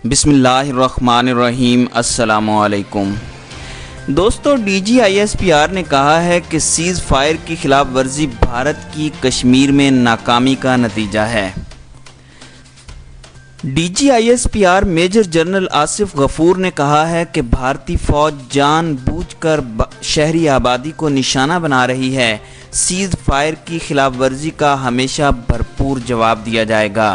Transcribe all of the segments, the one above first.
بسم اللہ الرحمن الرحیم۔ السلام علیکم دوستو، DGISPR نے کہا ہے کہ سیز فائر کی خلاف ورزی بھارت کی کشمیر میں ناکامی کا نتیجہ ہے۔ DGISPR میجر جنرل آصف غفور نے کہا ہے کہ بھارتی فوج جان بوجھ کر شہری آبادی کو نشانہ بنا رہی ہے۔ سیز فائر کی خلاف ورزی کا ہمیشہ بھرپور جواب دیا جائے گا۔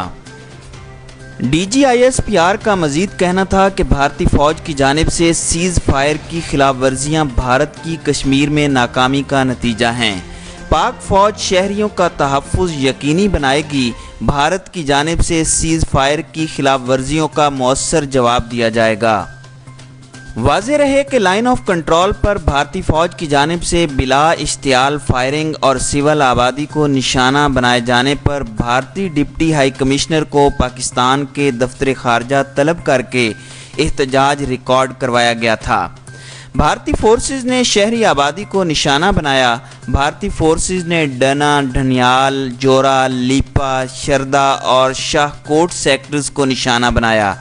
DGISPR کا مزید کہنا تھا کہ بھارتی فوج کی جانب سے سیز فائر کی خلاف ورزیاں بھارت کی کشمیر میں ناکامی کا نتیجہ ہیں۔ پاک فوج شہریوں کا تحفظ یقینی بنائے گی۔ بھارت کی جانب سے سیز فائر کی خلاف ورزیوں کا مؤثر جواب دیا جائے گا۔ واضح رہے کہ لائن آف کنٹرول پر بھارتی فوج کی جانب سے بلا اشتعال فائرنگ اور سول آبادی کو نشانہ بنائے جانے پر بھارتی ڈپٹی ہائی کمشنر کو پاکستان کے دفتر خارجہ طلب کر کے احتجاج ریکارڈ کروایا گیا تھا۔ بھارتی فورسز نے شہری آبادی کو نشانہ بنایا۔ بھارتی فورسز نے ڈنا، ڈھنیال، جورا، لیپا، شردا اور شاہ کوٹ سیکٹرز کو نشانہ بنایا۔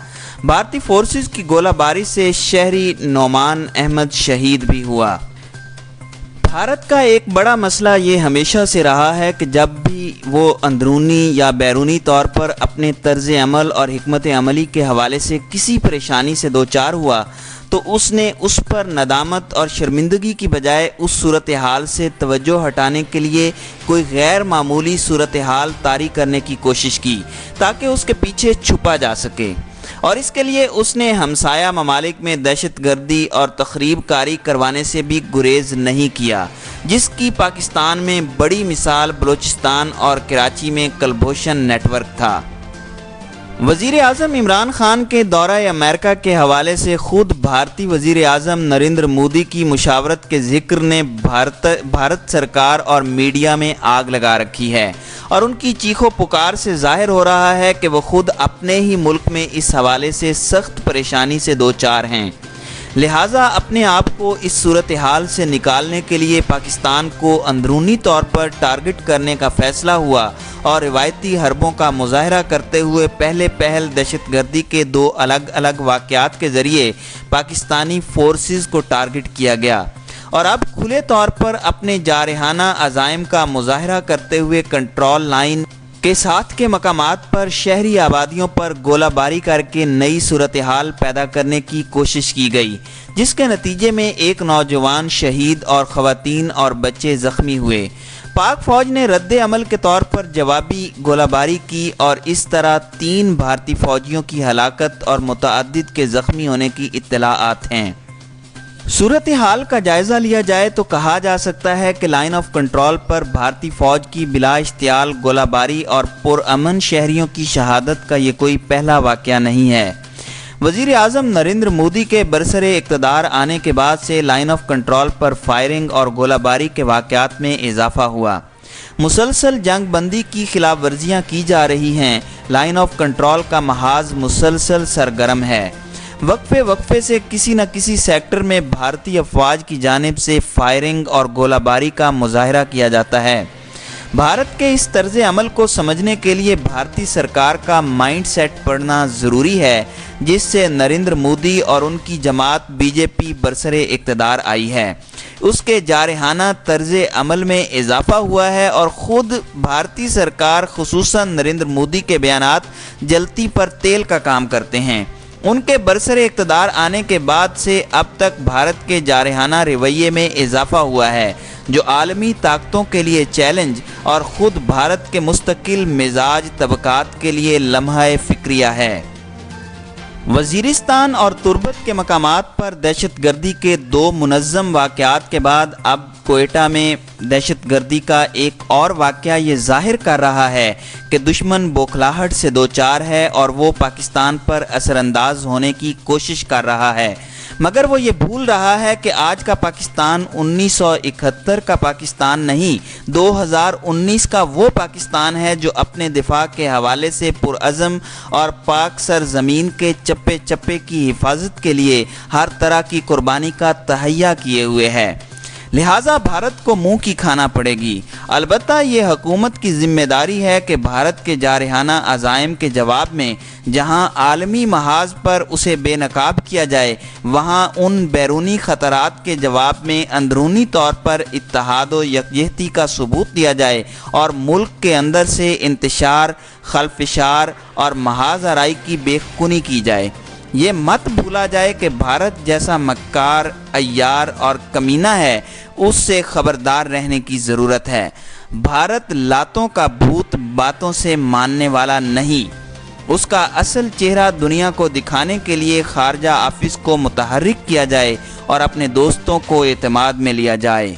بھارتی فورسز کی گولہ باری سے شہری نعمان احمد شہید بھی ہوا۔ بھارت کا ایک بڑا مسئلہ یہ ہمیشہ سے رہا ہے کہ جب بھی وہ اندرونی یا بیرونی طور پر اپنے طرز عمل اور حکمت عملی کے حوالے سے کسی پریشانی سے دوچار ہوا تو اس نے اس پر ندامت اور شرمندگی کی بجائے اس صورتحال سے توجہ ہٹانے کے لیے کوئی غیر معمولی صورتحال طاری کرنے کی کوشش کی تاکہ اس کے پیچھے چھپا جا سکے، اور اس کے لیے اس نے ہمسایہ ممالک میں دہشت گردی اور تخریب کاری کروانے سے بھی گریز نہیں کیا، جس کی پاکستان میں بڑی مثال بلوچستان اور کراچی میں کلبھوشن نیٹ ورک تھا۔ وزیر اعظم عمران خان کے دورہ امریکہ کے حوالے سے خود بھارتی وزیر اعظم نریندر مودی کی مشاورت کے ذکر نے بھارت سرکار اور میڈیا میں آگ لگا رکھی ہے، اور ان کی چیخ و پکار سے ظاہر ہو رہا ہے کہ وہ خود اپنے ہی ملک میں اس حوالے سے سخت پریشانی سے دوچار ہیں۔ لہٰذا اپنے آپ کو اس صورتحال سے نکالنے کے لیے پاکستان کو اندرونی طور پر ٹارگٹ کرنے کا فیصلہ ہوا اور روایتی حربوں کا مظاہرہ کرتے ہوئے پہل دہشت گردی کے دو الگ الگ واقعات کے ذریعے پاکستانی فورسز کو ٹارگٹ کیا گیا، اور اب کھلے طور پر اپنے جارحانہ عزائم کا مظاہرہ کرتے ہوئے کنٹرول لائن کے ساتھ کے مقامات پر شہری آبادیوں پر گولہ باری کر کے نئی صورتحال پیدا کرنے کی کوشش کی گئی، جس کے نتیجے میں ایک نوجوان شہید اور خواتین اور بچے زخمی ہوئے۔ پاک فوج نے رد عمل کے طور پر جوابی گولہ باری کی اور اس طرح 3 بھارتی فوجیوں کی ہلاکت اور متعدد کے زخمی ہونے کی اطلاعات ہیں۔ صورتحال کا جائزہ لیا جائے تو کہا جا سکتا ہے کہ لائن آف کنٹرول پر بھارتی فوج کی بلا اشتعال گولہ باری اور پرامن شہریوں کی شہادت کا یہ کوئی پہلا واقعہ نہیں ہے۔ وزیر اعظم نریندر مودی کے برسر اقتدار آنے کے بعد سے line of control per firing اور گولہ باری کے واقعات میں اضافہ ہوا۔ مسلسل جنگ بندی کی خلاف ورزیاں کی جا رہی ہیں۔ لائن آف کنٹرول کا محاذ مسلسل سرگرم ہے۔ وقفے سے کسی نہ کسی سیکٹر میں بھارتی افواج کی جانب سے فائرنگ اور گولہ باری کا مظاہرہ کیا جاتا ہے۔ بھارت کے اس طرز عمل کو سمجھنے کے لیے بھارتی سرکار کا مائنڈ سیٹ پڑھنا ضروری ہے، جس سے نریندر مودی اور ان کی جماعت BJP برسر اقتدار آئی ہے۔ اس کے جارحانہ طرز عمل میں اضافہ ہوا ہے، اور خود بھارتی سرکار خصوصاً نریندر مودی کے بیانات جلتی پر تیل کا کام کرتے ہیں۔ ان کے برسر اقتدار آنے کے بعد سے اب تک بھارت کے جارحانہ رویے میں اضافہ ہوا ہے، جو عالمی طاقتوں کے لیے چیلنج اور خود بھارت کے مستقل مزاج طبقات کے لیے لمحہ فکریہ ہے۔ وزیرستان اور تربت کے مقامات پر دہشت گردی کے 2 منظم واقعات کے بعد اب کوئٹہ میں دہشت گردی کا ایک اور واقعہ یہ ظاہر کر رہا ہے کہ دشمن بوکھلاہٹ سے دوچار ہے اور وہ پاکستان پر اثر انداز ہونے کی کوشش کر رہا ہے، مگر وہ یہ بھول رہا ہے کہ آج کا پاکستان 1971 کا پاکستان نہیں، 2019 کا وہ پاکستان ہے جو اپنے دفاع کے حوالے سے پرعزم اور پاک سرزمین کے چپے چپے کی حفاظت کے لیے ہر طرح کی قربانی کا تہیہ کیے ہوئے ہے۔ لہٰذا بھارت کو منہ کی کھانا پڑے گی۔ البتہ یہ حکومت کی ذمہ داری ہے کہ بھارت کے جارحانہ عزائم کے جواب میں جہاں عالمی محاذ پر اسے بے نقاب کیا جائے، وہاں ان بیرونی خطرات کے جواب میں اندرونی طور پر اتحاد و یکجہتی کا ثبوت دیا جائے اور ملک کے اندر سے انتشار، خلفشار اور محاذ آرائی کی بے خونی کی جائے۔ یہ مت بھولا جائے کہ بھارت جیسا مکار، عیار اور کمینہ ہے، اس سے خبردار رہنے کی ضرورت ہے۔ بھارت لاتوں کا بھوت باتوں سے ماننے والا نہیں۔ اس کا اصل چہرہ دنیا کو دکھانے کے لیے خارجہ آفس کو متحرک کیا جائے اور اپنے دوستوں کو اعتماد میں لیا جائے۔